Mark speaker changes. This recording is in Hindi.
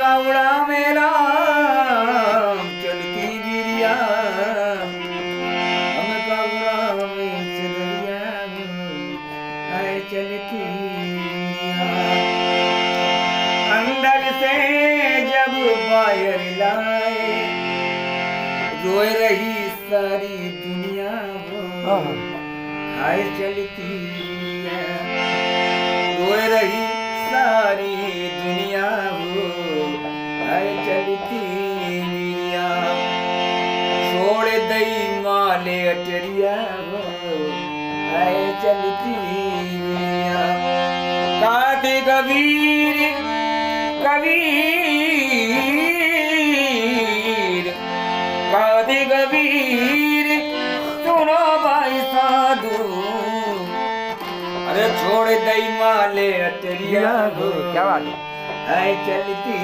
Speaker 1: कावड़ा मेरा चलती गिरिया हम कावड़ा में चलिया आए चलती गिरिया अंदर से जब बाहर लाए रोए रही सारी दुनिया आए चलती रोए रही सारी दुनिया वो आए चलती गिरिया छोड़ दई माले अटरिया वो आए चलती गिरिया काते कबीर कबीर काते कबीर सुनो भाई साधु अरे छोड़ दई माले अटरिया
Speaker 2: क्या बात है?
Speaker 1: है चलती